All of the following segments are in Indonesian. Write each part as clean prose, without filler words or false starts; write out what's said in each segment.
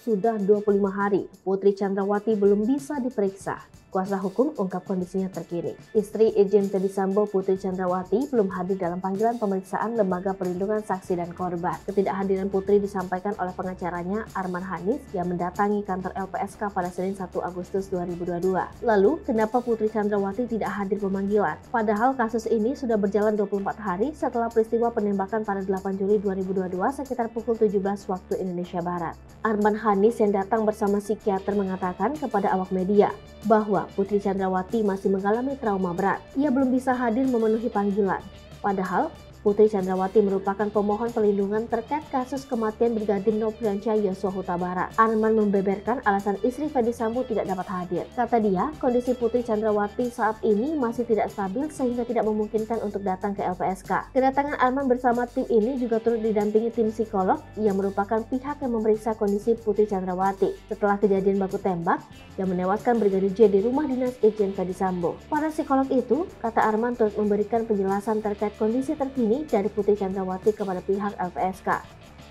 sudah 25 hari, Putri Chandrawati belum bisa diperiksa. Kuasa hukum ungkap kondisinya terkini. Istri Irjen Ferdy Sambo, Putri Chandrawati, belum hadir dalam panggilan pemeriksaan Lembaga Perlindungan Saksi dan Korban. Ketidakhadiran Putri disampaikan oleh pengacaranya Arman Hanis yang mendatangi kantor LPSK pada Senin 1 Agustus 2022. Lalu, kenapa Putri Chandrawati tidak hadir pemanggilan? Padahal kasus ini sudah berjalan 24 hari setelah peristiwa penembakan pada 8 Juli 2022 sekitar pukul 17 waktu Indonesia Barat. Arman Hanis yang datang bersama psikiater mengatakan kepada awak media bahwa Putri Chandrawati masih mengalami trauma berat. Ia belum bisa hadir memenuhi panggilan. Padahal, Putri Chandrawati merupakan pemohon perlindungan terkait kasus kematian Brigadir Nofriansyah Yosua Huta Barat. Arman membeberkan alasan istri Ferdy Sambo tidak dapat hadir. Kata dia, kondisi Putri Chandrawati saat ini masih tidak stabil sehingga tidak memungkinkan untuk datang ke LPSK. Kedatangan Arman bersama tim ini juga turut didampingi tim psikolog yang merupakan pihak yang memeriksa kondisi Putri Chandrawati setelah kejadian baku tembak yang menewaskan Brigadir J di rumah dinas Irjen Ferdy Sambo. Para psikolog itu, kata Arman, turut memberikan penjelasan terkait kondisi terkini dari Putri Chandrawati kepada pihak LPSK.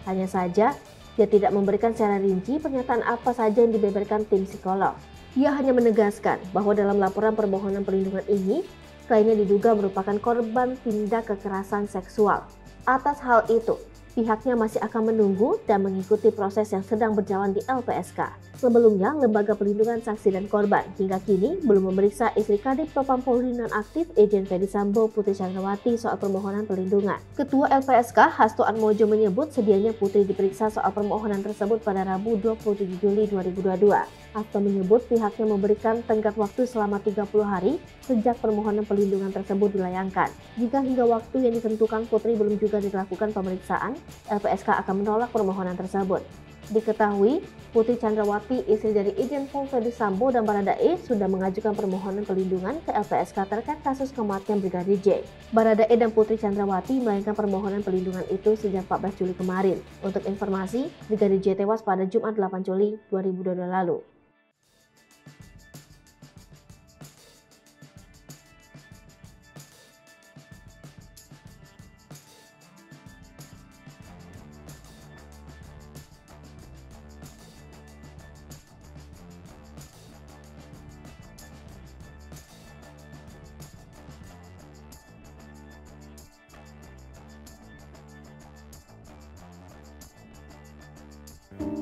Hanya saja, dia tidak memberikan secara rinci pernyataan apa saja yang dibeberkan tim psikolog. Dia hanya menegaskan bahwa dalam laporan permohonan perlindungan ini, kliennya diduga merupakan korban tindak kekerasan seksual. Atas hal itu, pihaknya masih akan menunggu dan mengikuti proses yang sedang berjalan di LPSK. Sebelumnya, Lembaga Perlindungan Saksi dan Korban hingga kini belum memeriksa istri Kadif Propam Polri nonaktif Irjen Ferdy Sambo, Putri Chandrawati soal permohonan perlindungan. Ketua LPSK Hasto Atmojo menyebut sedianya Putri diperiksa soal permohonan tersebut pada Rabu 27 Juli 2022. Hasto menyebut pihaknya memberikan tenggat waktu selama 30 hari sejak permohonan perlindungan tersebut dilayangkan. Jika hingga waktu yang ditentukan Putri belum juga dilakukan pemeriksaan, LPSK akan menolak permohonan tersebut. Diketahui, Putri Chandrawati, istri dari Irjen Pol Ferdy Sambo dan Baradae, sudah mengajukan permohonan perlindungan ke LPSK terkait kasus kematian Brigadir J. Baradae dan Putri Chandrawati melayangkan permohonan perlindungan itu sejak 14 Juli kemarin. Untuk informasi, Brigadir J tewas pada Jumat 8 Juli 2022 lalu.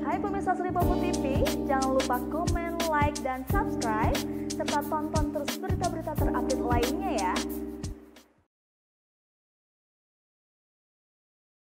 Hai pemirsa Sri Popo TV, jangan lupa komen, like, dan subscribe, serta tonton terus berita-berita terupdate lainnya ya.